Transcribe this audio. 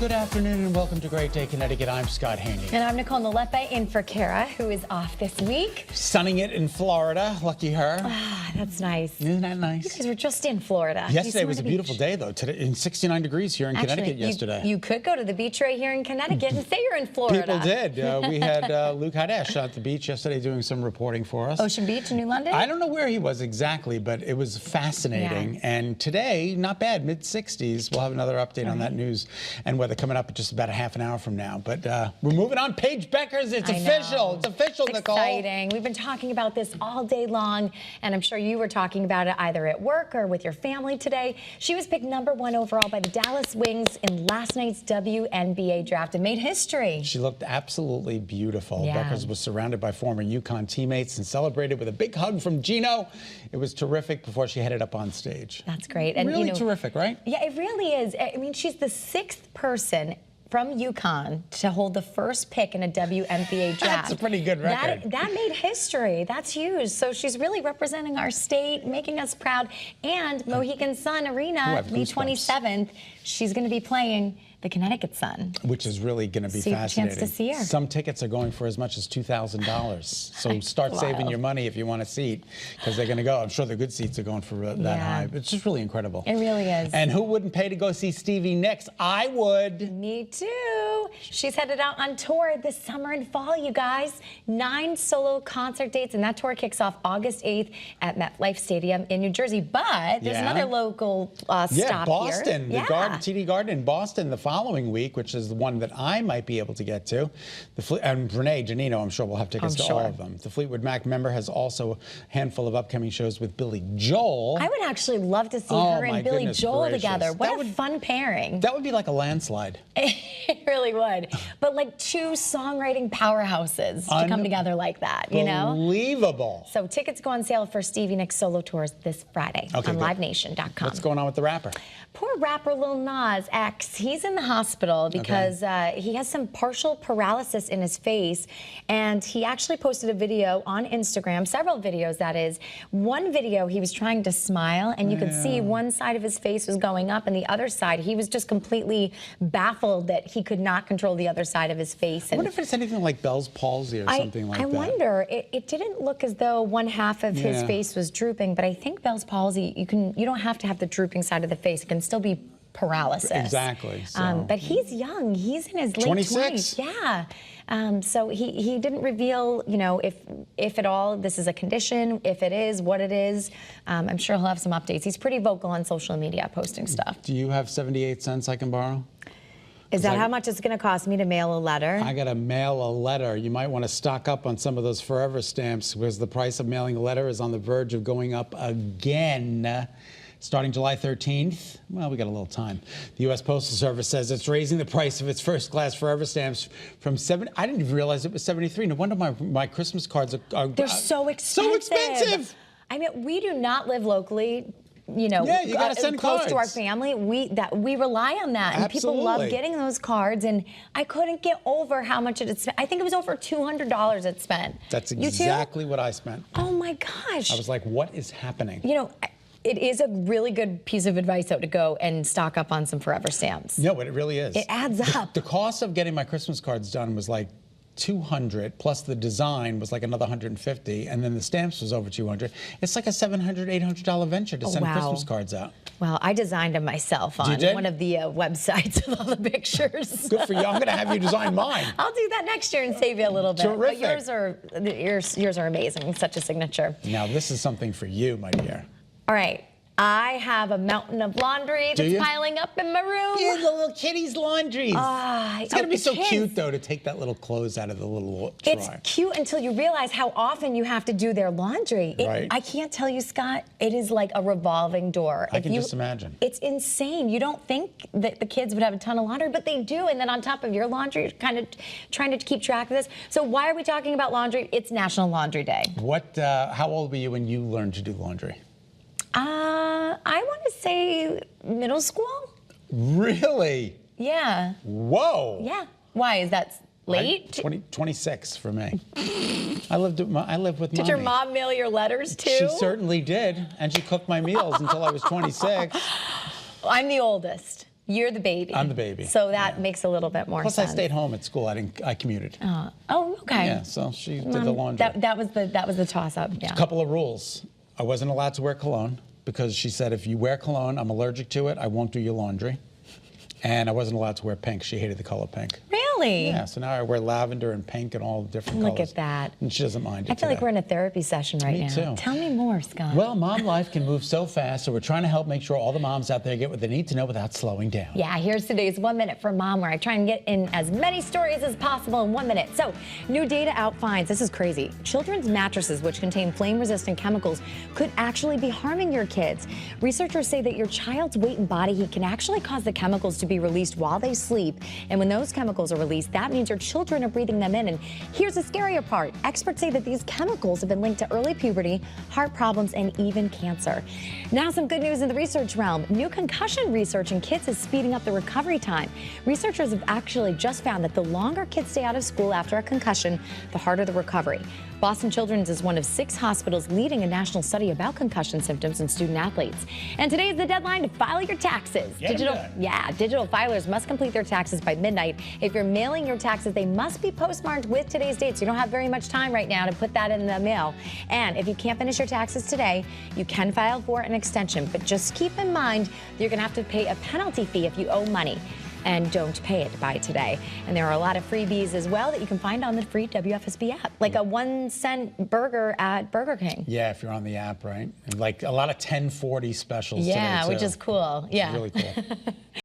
good afternoon, and welcome to Great Day, Connecticut. I'm Scott Haney. And I'm Nicole and Scot in for Kara, who is off this week. Sunning it in Florida. Lucky her. Ah, that's nice. Isn't that nice? You guys were just in Florida. Yesterday was a beautiful day, though. Today, in 69 degrees here in Connecticut yesterday. You could go to the beach right here in Connecticut and say you're in Florida. People did. We had Luke Hadesh at the beach yesterday doing some reporting for us. Ocean Beach in New London? I don't know where he was exactly, but it was fascinating. Yeah. And today, not bad, mid-60s. We'll have another update on that news and weather coming up in just about a half an hour from now. But we're moving on. Paige Beckers, it's official. It's official, Nicole. Exciting. We've been talking about this all day long, and I'm sure you were talking about it either at work or with your family today. She was picked #1 overall by the Dallas Wings in last night's WNBA draft and made history. She looked absolutely beautiful. Yeah. Beckers was surrounded by former UConn teammates and celebrated with a big hug from Gino. It was terrific before she headed up on stage. That's great. And really terrific, right? Yeah, it really is. I mean, she's the 6th person from UConn to hold the first pick in a WNBA draft. That's a pretty good record. That made history. That's huge. So she's really representing our state, making us proud. And Mohegan Sun Arena, May 27th, she's going to be playing the Connecticut Sun. Which is really going to be so fascinating. You have a chance to see her. Some tickets are going for as much as $2,000. So start saving your money if you want a seat, because they're going to go. I'm sure the good seats are going for that high. It's just really incredible. It really is. And who wouldn't pay to go see Stevie Nicks? I would. Me too. She's headed out on tour this summer and fall, you guys. 9 solo concert dates, and that tour kicks off August 8th at MetLife Stadium in New Jersey. But there's another local stop Boston, here. TD Garden in Boston the following week, which is the one that I might be able to get to. And Renee Janino, I'm sure, will have tickets to all of them. The Fleetwood Mac member has also a handful of upcoming shows with Billy Joel. I would actually love to see her and Billy Joel together. What a fun pairing. That would be like a landslide. It really would. But like 2 songwriting powerhouses to come together like that, you know? Unbelievable. So tickets go on sale for Stevie Nicks solo tours this Friday on livenation.com. What's going on with the rapper? Poor rapper Lil Nas X. He's in the hospital because he has some partial paralysis in his face, and he actually posted a video on Instagram, several videos that is. One video he was trying to smile, and you could see one side of his face was going up, and the other side he was just completely baffled that he could not control the other side of his face. I wonder if it's anything like Bell's palsy or something like that. I wonder. It didn't look as though one half of his face was drooping, but I think Bell's palsy, you don't have to have the drooping side of the face. It can still be paralysis. Exactly. So. But he's young. He's in his late 26. 20s. Yeah. So he didn't reveal, you know, if at all this is a condition, if it is, what it is. I'm sure he'll have some updates. He's pretty vocal on social media, posting stuff. Do you have 78 cents I can borrow? Is that how much it's going to cost me to mail a letter? I got to mail a letter. You might want to stock up on some of those forever stamps, because the price of mailing a letter is on the verge of going up again. Starting July 13th, well, we got a little time. The U.S. Postal Service says it's raising the price of its first-class forever stamps from I didn't even realize it was 73. No wonder my Christmas cards are They're so expensive. So expensive. I mean, we do not live locally. You know, you gotta send close cards to our family. We rely on that, and people love getting those cards. And I couldn't get over how much it had spent. I think it was over $200 it spent. That's exactly what I spent. Oh my gosh! I was like, what is happening? You know, it is a really good piece of advice, though, to go and stock up on some forever stamps. No, but it really is. It adds up. The cost of getting my Christmas cards done was like $200, plus the design was like another $150, and then the stamps was over $200. It's like a $700, $800 venture to send Christmas cards out. Well, I designed them myself on one of the websites with all the pictures. Good for you. I'm going to have you design mine. I'll do that next year and save you a little bit. Terrific. But yours are amazing. Such a signature. Now, this is something for you, my dear. All right. I have a mountain of laundry that's piling up in my room. Yeah, the little kitty's laundries. It's going to be so cute, though, to take that little clothes out of the little drawer. It's cute until you realize how often you have to do their laundry. Right. I can't tell you, Scott, it is like a revolving door. I can just imagine. It's insane. You don't think that the kids would have a ton of laundry, but they do. And then on top of your laundry, you're kind of trying to keep track of this. So why are we talking about laundry? It's National Laundry Day. How old were you when you learned to do laundry? I want to say middle school. Really? Yeah. Whoa. Yeah. Why? Is that late? 26 for me. I lived with Mommy. Did your mom mail your letters too? She certainly did, and she cooked my meals until I was 26. I'm the oldest. You're the baby. I'm the baby. So that makes a little bit more Plus, sense. I stayed home at school. I commuted. Oh, okay. Yeah, so she did the laundry. That was the toss-up. Yeah. A couple of rules. I wasn't allowed to wear cologne because she said if you wear cologne, I'm allergic to it. I won't do your laundry. And I wasn't allowed to wear pink. She hated the color pink. Really? Yeah, so now I wear lavender and pink and all different colors. Look at that. And she doesn't mind it I feel like today. we're in a therapy session right now. Me too. Tell me more, Scott. Well, mom life can move so fast, so we're trying to help make sure all the moms out there get what they need to know without slowing down. Yeah, here's today's 1 Minute for Mom, where I try and get in as many stories as possible in 1 minute. So, new data out finds, this is crazy, children's mattresses, which contain flame-resistant chemicals, could actually be harming your kids. Researchers say that your child's weight and body heat can actually cause the chemicals to be released while they sleep. And when those chemicals are released, that means your children are breathing them in. And here's the scarier part. Experts say that these chemicals have been linked to early puberty, heart problems, and even cancer. Now, some good news in the research realm. New concussion research in kids is speeding up the recovery time. Researchers have actually just found that the longer kids stay out of school after a concussion, the harder the recovery. Boston Children's is one of 6 hospitals leading a national study about concussion symptoms in student athletes. And today is the deadline to file your taxes. Digital filers must complete their taxes by midnight. If you're mailing your taxes, they must be postmarked with today's date, so you don't have very much time right now to put that in the mail. And if you can't finish your taxes today, you can file for an extension, but just keep in mind that you're going to have to pay a penalty fee if you owe money. And don't pay it by today. And there are a lot of freebies as well that you can find on the free WFSB app, like a 1-cent burger at Burger King. Yeah, if you're on the app, right? And like a lot of 10/40 specials today, Yeah, too. which is cool. Yeah. It's really cool.